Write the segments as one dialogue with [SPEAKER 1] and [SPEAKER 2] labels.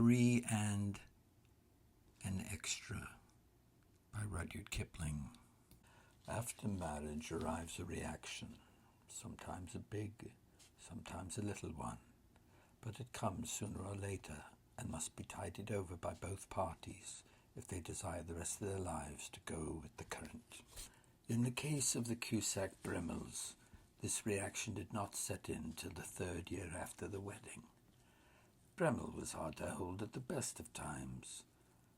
[SPEAKER 1] 3 and an Extra by Rudyard Kipling. After marriage arrives a reaction, sometimes a big, sometimes a little one, but it comes sooner or later and must be tided over by both parties if they desire the rest of their lives to go with the current. In the case of the Cusack Bremmels, this reaction did not set in till the 3rd year after the wedding. Bremmel was hard to hold at the best of times,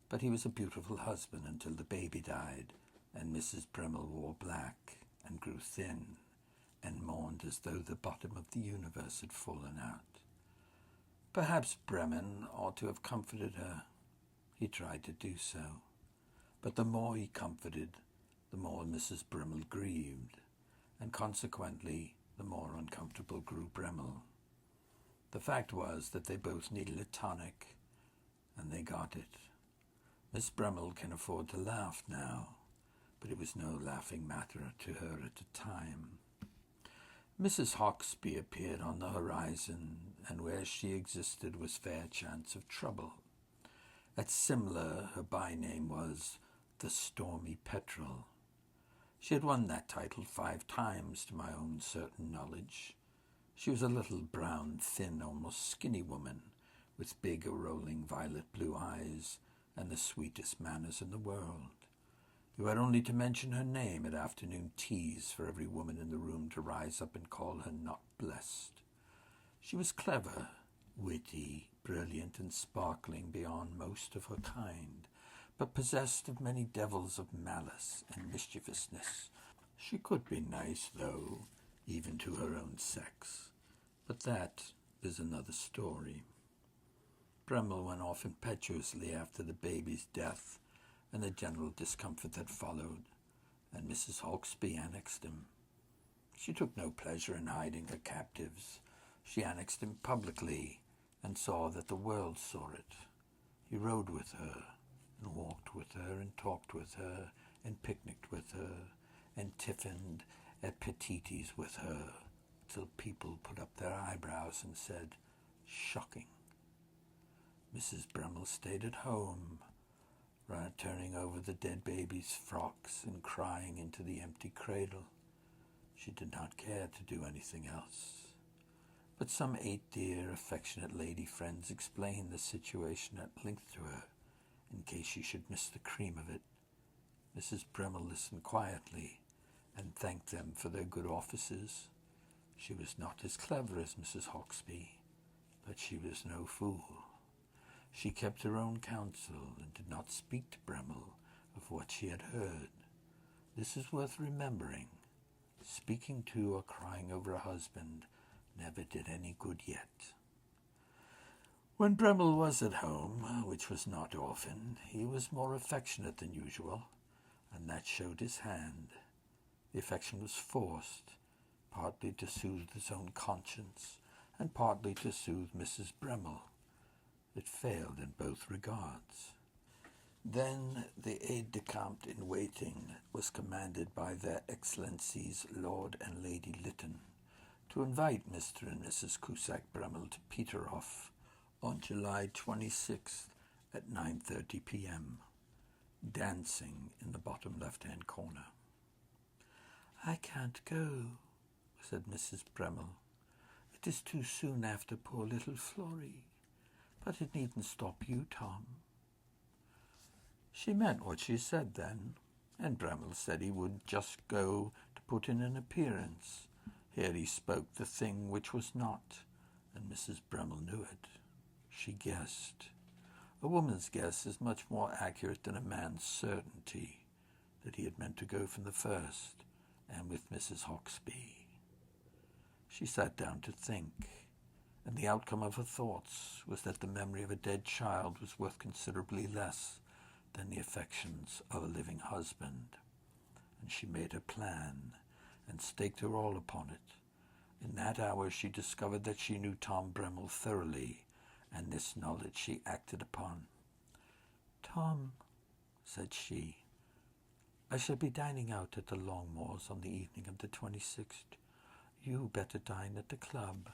[SPEAKER 1] but he was a beautiful husband until the baby died, and Mrs. Bremmel wore black and grew thin and mourned as though the bottom of the universe had fallen out. Perhaps Bremen ought to have comforted her. He tried to do so, but the more he comforted, the more Mrs. Bremmel grieved, and consequently the more uncomfortable grew Bremmel. The fact was that they both needed a tonic, and they got it. Miss Bremmel can afford to laugh now, but it was no laughing matter to her at the time. Mrs. Hawksby appeared on the horizon, and where she existed was fair chance of trouble. At Simla, her by-name was the Stormy Petrel. She had won that title 5 times to my own certain knowledge. She was a little brown, thin, almost skinny woman, with big, rolling violet blue eyes and the sweetest manners in the world. You had only to mention her name at afternoon teas for every woman in the room to rise up and call her not blessed. She was clever, witty, brilliant, and sparkling beyond most of her kind, but possessed of many devils of malice and mischievousness. She could be nice, though, even to her own sex, but that is another story. Bremmel went off impetuously after the baby's death and the general discomfort that followed, and Mrs. Hawksby annexed him. She took no pleasure in hiding her captives. She annexed him publicly and saw that the world saw it. He rode with her and walked with her and talked with her and picnicked with her and tiffined at petites with her, till people put up their eyebrows and said, "Shocking." Mrs. Bremmel stayed at home, turning over the dead baby's frocks and crying into the empty cradle. She did not care to do anything else. But some 8 dear, affectionate lady friends explained the situation at length to her, in case she should miss the cream of it. Mrs. Bremmel listened quietly and thanked them for their good offices. She was not as clever as Mrs. Hawksby, but she was no fool. She kept her own counsel and did not speak to Bremmel of what she had heard. This is worth remembering. Speaking to or crying over a husband never did any good yet. When Bremmel was at home, which was not often, he was more affectionate than usual, and that showed his hand. The affection was forced, partly to soothe his own conscience, and partly to soothe Mrs. Bremmel. It failed in both regards. Then the aide-de-camp in waiting was commanded by their Excellencies Lord and Lady Lytton to invite Mr. and Mrs. Cusack Bremmel to Peterhof on July 26th at 9:30 p.m., dancing in the bottom left-hand corner. "I can't go," said Mrs. Bremmel. "It is too soon after poor little Florrie. But it needn't stop you, Tom." She meant what she said then, and Bremmel said he would just go to put in an appearance. Here he spoke the thing which was not, and Mrs. Bremmel knew it. She guessed. A woman's guess is much more accurate than a man's certainty that he had meant to go from the first, and with Mrs. Hawksby. She sat down to think, and the outcome of her thoughts was that the memory of a dead child was worth considerably less than the affections of a living husband. And she made her plan, and staked her all upon it. In that hour she discovered that she knew Tom Bremmel thoroughly, and this knowledge she acted upon. "Tom," said she, "I shall be dining out at the Longmores on the evening of the 26th. You better dine at the club."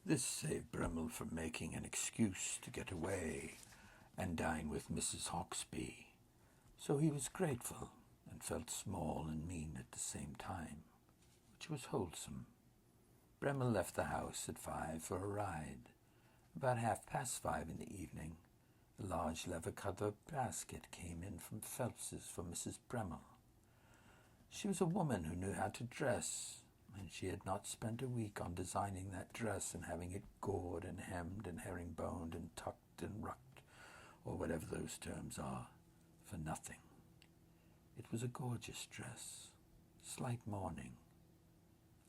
[SPEAKER 1] This saved Bremmel from making an excuse to get away and dine with Mrs. Hawksby, so he was grateful and felt small and mean at the same time, which was wholesome. Bremmel left the house at 5 for a ride. About 5:30 in the evening, a large leather-covered basket came in from Phelps's for Mrs. Bremmel. She was a woman who knew how to dress, and she had not spent a week on designing that dress and having it gored and hemmed and herringboned and tucked and rucked, or whatever those terms are, for nothing. It was a gorgeous dress, slight mourning.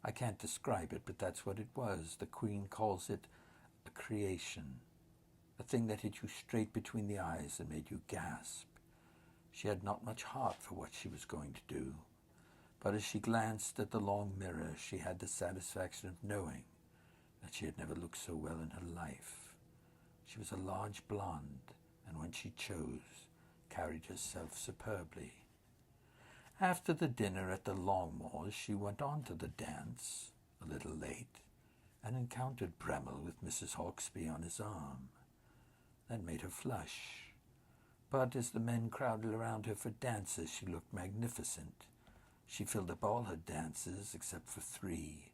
[SPEAKER 1] I can't describe it, but that's what it was. The Queen calls it a creation, a thing that hit you straight between the eyes and made you gasp. She had not much heart for what she was going to do, but as she glanced at the long mirror, she had the satisfaction of knowing that she had never looked so well in her life. She was a large blonde, and when she chose, carried herself superbly. After the dinner at the Longmores, she went on to the dance, a little late, and encountered Bremmel with Mrs. Hawksby on his arm. That made her flush, but as the men crowded around her for dances, she looked magnificent. She filled up all her dances except for 3,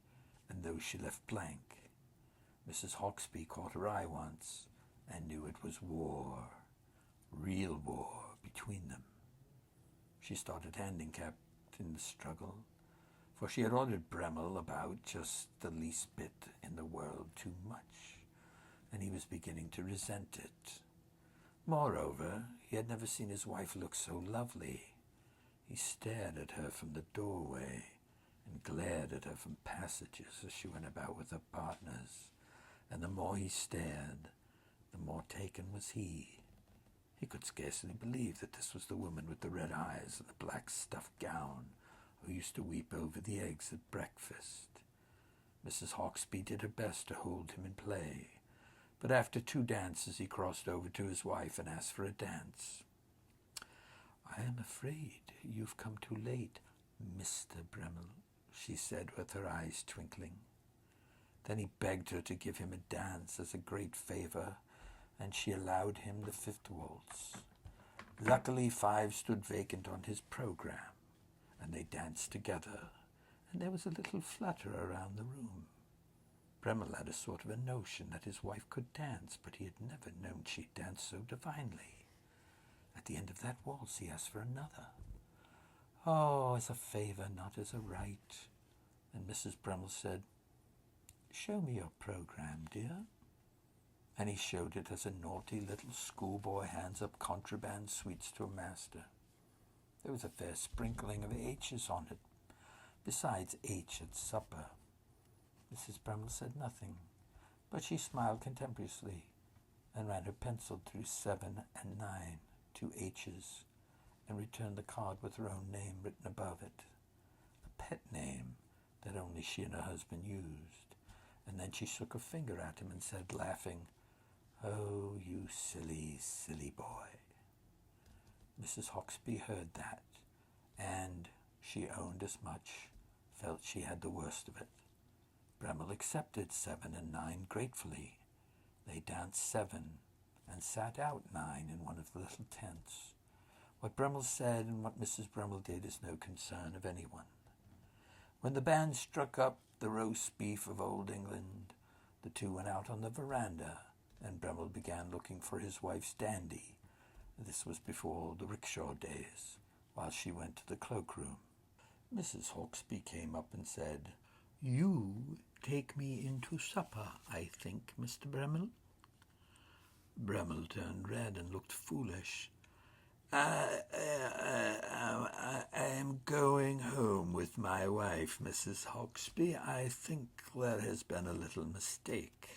[SPEAKER 1] and those she left blank. Mrs. Hawksby caught her eye once and knew it was war, real war, between them. She started handicapped in the struggle, for she had ordered Bremmel about just the least bit in the world too much, and he was beginning to resent it. Moreover, he had never seen his wife look so lovely. He stared at her from the doorway and glared at her from passages as she went about with her partners, and the more he stared, the more taken was he. He could scarcely believe that this was the woman with the red eyes and the black stuffed gown who used to weep over the eggs at breakfast. Mrs. Hawksby did her best to hold him in play, but after 2 dances he crossed over to his wife and asked for a dance. "I am afraid you've come too late, Mr. Bremmel," she said with her eyes twinkling. Then he begged her to give him a dance as a great favor, and she allowed him the 5th waltz. Luckily 5 stood vacant on his program, and they danced together, and there was a little flutter around the room. Bremmel had a sort of a notion that his wife could dance, but he had never known she'd dance so divinely. At the end of that waltz he asked for another. "Oh, as a favor, not as a right." And Mrs. Bremmel said, "Show me your program, dear." And he showed it as a naughty little schoolboy hands up contraband sweets to a master. There was a fair sprinkling of H's on it, besides H at supper. Mrs. Bremmel said nothing, but she smiled contemptuously and ran her pencil through 7 and 9, 2 H's, and returned the card with her own name written above it, a pet name that only she and her husband used. And then she shook her finger at him and said, laughing, "Oh, you silly, silly boy." Mrs. Hawksby heard that, and she owned as much, felt she had the worst of it. Bremmel accepted 7 and 9 gratefully. They danced 7 and sat out 9 in one of the little tents. What Bremmel said and what Mrs. Bremmel did is no concern of anyone. When the band struck up the roast beef of Old England, the 2 went out on the veranda, and Bremmel began looking for his wife's dandy. This was before the rickshaw days, while she went to the cloakroom. Mrs. Hawksby came up and said, "You take me into supper, I think, Mr. Bremmel." Bremmel turned red and looked foolish. I am going home with my wife, Mrs. Hawksby. I think there has been a little mistake."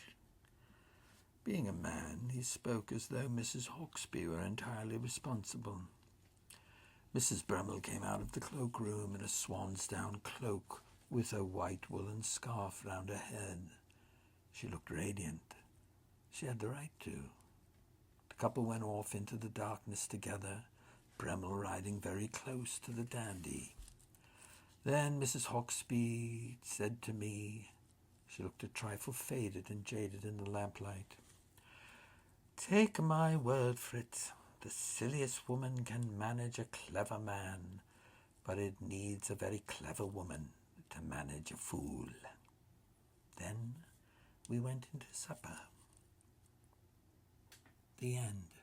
[SPEAKER 1] Being a man, he spoke as though Mrs. Hawksby were entirely responsible. Mrs. Bremmel came out of the cloakroom in a swansdown cloak with a white woolen scarf round her head. She looked radiant. She had the right to. The couple went off into the darkness together, Bremmel riding very close to the dandy. Then Mrs. Hawksby said to me, She looked a trifle faded and jaded in the lamplight. "Take my word for it, the silliest woman can manage a clever man, but it needs a very clever woman to manage a fool." Then we went into supper. The end.